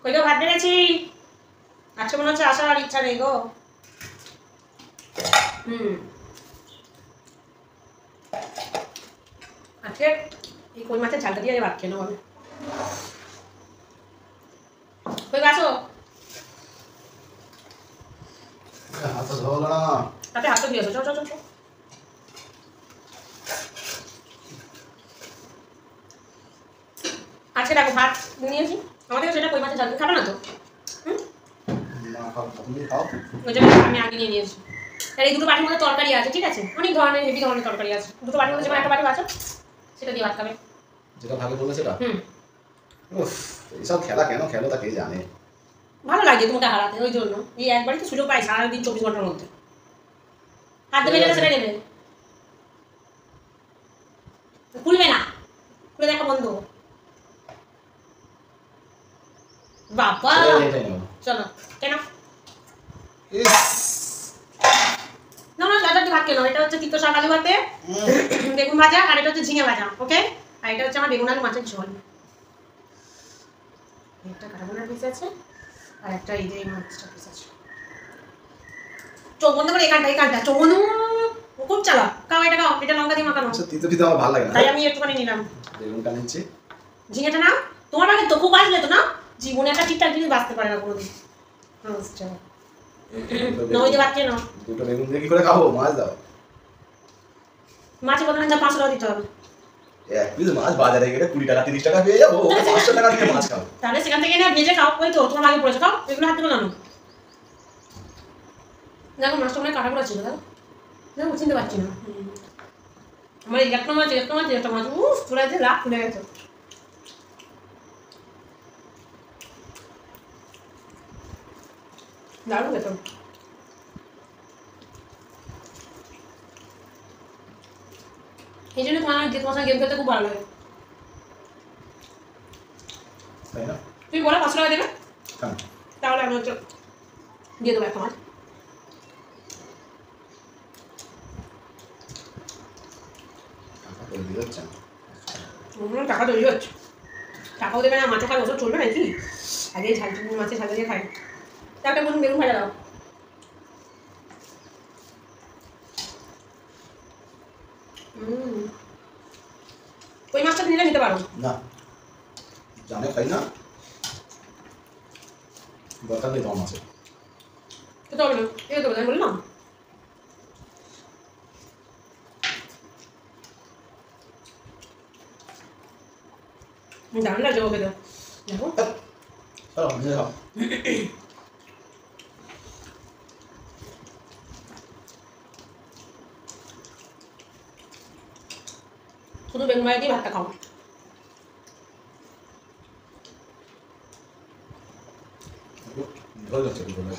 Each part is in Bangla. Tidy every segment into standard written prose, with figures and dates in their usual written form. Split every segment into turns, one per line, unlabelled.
কই গো ভাত বেড়েছি। আজকে মনে হচ্ছে আসার আর ইচ্ছা নেই গো। আজকে এই কই মাছের ঝালটা দিয়ে ভাত খেয়ে নেবো আমি। কই গাছো
হাত তো ধোলো না।
তাতে হাত তো দিয়েছো, চল চল চল। আজকে দেখো ভাত নিয়েছি, আমাদের সেটা কই মাছের ঝাল খাবে না তো? ওই জন্য আমি আগে নিয়ে নিয়েছি। আর এই দুটো বাটির মধ্যে তরকারি আছে, ঠিক আছে? অনেক ধরনের হেভি ধরনের তরকারি আছে। দুটো বাটির মধ্যে যেমন একটা বাটি আছে সেটা দিয়ে ভাত খাবে।
যেটা ভাগে বললে সেটা এইসব খেলা কেন খেলো তা কে জানে।
ভালো লাগে তোমাকে হারাতে, ওই জন্য এই একবারই তো সুযোগ পাই সারাদিন 24 ঘন্টার মধ্যে। হাত দেবে যেটা সেটা নেবে, খুলবে না, খুলে দেখা বন্ধ। বাবা চলো কেন না না দাদা ভাত কেন? এটা হচ্ছে তিতো শাক আলু ভাতে, বেগুন ভাজা, আর এটা হচ্ছে ঝিঙে ভাজা। ওকে, আর এটা হচ্ছে আমার বেগুন আলু মাছের ঝোল। একটা কাটাবোনার পিস আছে আর একটা এই যে মাছটা পিস আছে। চোখ বন্ধ করে এখানটা চোখ বন্ধ। খুব চালা খাও, এটা খাও, এটা লঙ্কা দিয়ে মাখানো।
আচ্ছা তিতো তিতো আমার ভালো লাগে না,
তাই আমি একটুখানি নিলাম।
বেগুনটা নিচ্ছি।
ঝিঙেটা না তোমার আগে তো খুব আসলে তো না, জীবনে একটা ঠিকঠাক জিনিস বাঁচতে পারে না কোনোদিন। আচ্ছা নই যে বাচ্চা না,
দুটো বেগুন দিয়ে কি করে খাবো? মাছ দাও।
মাছের বদলে যা 500 টাকা দিতে হবে।
এক পিস মাছ বাজারে গেলে 20 টাকা 30 টাকা পেয়ে যাবো, 500 টাকা দিয়ে মাছ খাবো।
তাহলে সেখান থেকে এনে ভেজে খাও। ওই তো তোমার আগে পড়েছে, খাও এগুলো হাত থেকে জানো। দেখো মাছটা মনে কাটা করা ছিল, দেখো চিনতে পারছি না। আমার একটা মাছ চলে গেছে, লাভ খুলে গেছে। দারুণ খেতে। এই জন্য তোমার সঙ্গে গেম খেলতে খুব ভালো লাগে,
তাই না?
তুমি বলো 500 টাকা দেবে, তাহলে আমি হচ্ছে দিয়ে দেবো একটা মাছ। টাকা তৈরি হচ্ছে, টাকাও দেবে না, মাছও খায়, ওসব চলবে নাকি? আগে ঝাল মাছের ঝাল দিয়ে খায়। একটা বলুন বেগুন ভাজা দাও। ওই মাছটা নিলে নিতে পারো
না, জানে খাই না, দরকার নেই তোমার মাছের।
খেতে হবে না, খেতে হবে, আমি বললাম। দারুণ লাগছে ওকে তো, দেখো
চলো নিজে খাও।
শুধু বেগুন ভাজা দিয়ে ভাতটা খাও।
ধরে যাচ্ছে কি বলে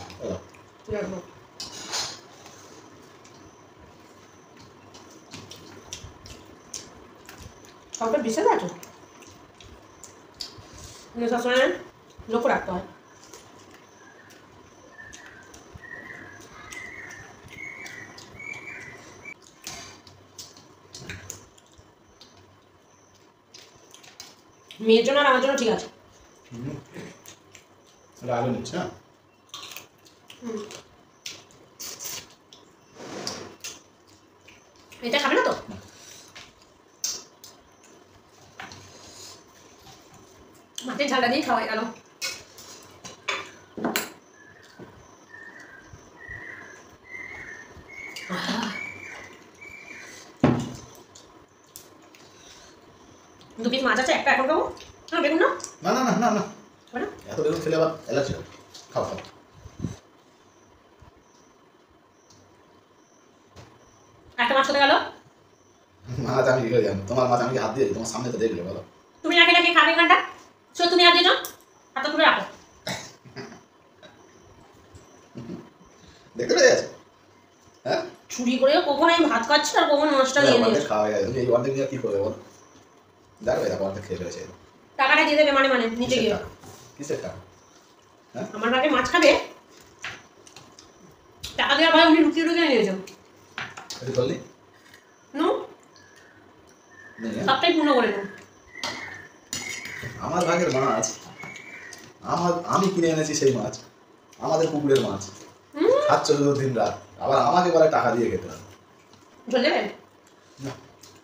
সবটা বিশেষ আছো, সবসময় লক্ষ্য রাখতে হয়। মেয়ের জন্য আর আমার জন্য ঠিক আছে।
আলু নিচ্ছে না,
এটা খাবে না তো? মাছের ঝালটা দিয়ে খাওয়াই গেল। দু পিস মাছ আছে, একটা এখন খাবো। হ্যাঁ বেগুন না
না না না না না, এত বেগুন খেলে আবার অ্যালার্জি হবে। খাও খাও।
একটা মাছ কোথায় গেল?
মাছ আমি কি জানি, তোমার মাছ আমি কি হাত দিয়ে তোমার সামনে তো দেখলে বলো।
তুমি রাখে রাখে খাবে এখানটা, তুমি হাত দিয়ে যাও, হাতটা তুলে রাখো।
দেখতে পেয়ে গেছে, হ্যাঁ
চুরি করে কখন আমি ভাত খাচ্ছি আর কখন মাছটা নিয়ে নিয়েছি।
খাওয়া গেছে, তুমি এই অর্ধেক নিয়ে কি করবে বলো? দেখো দেখো অর্ধেক খেয়ে ফেলেছে।
টাকাটা দিয়ে দেবে মানে নিচে গিয়ে।
কিসের টাকা? হ্যাঁ
আমার ভাগে মাছ খাবে, টাকা দেওয়ার ভাই উনি লুকিয়ে লুকিয়ে নিয়েছেন।
এটা বললি
নো সবটাই পূর্ণ করে নেব।
আমার ভাগের মাছ আমি কিনে এনেছি সেই মাছ, আমাদের পুকুরের মাছ,
হুম,
খাচ্ছ শুধু দিন রাত, আবার আমাকে বলে টাকা দিয়ে খেতে হবে।
ঝোল দেবে?
না।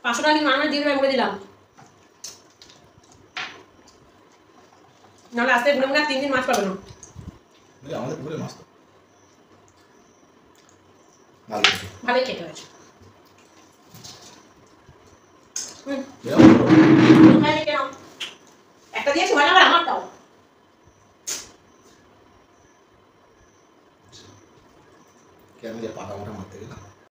500 টাকা কিন্তু মাছ দিয়ে দেবে, বলে দিলাম। নাহলে আজকে ঘুরে ঘুরে 3 দিন মাছ পাবে না।
এই আমাদের পুকুরের মাছ তো ভালো হয়েছে।
ভালোই খেতে হয়েছে। হুম,
এরকম করো।
একটা দিয়েছি, হয় না আবার আমার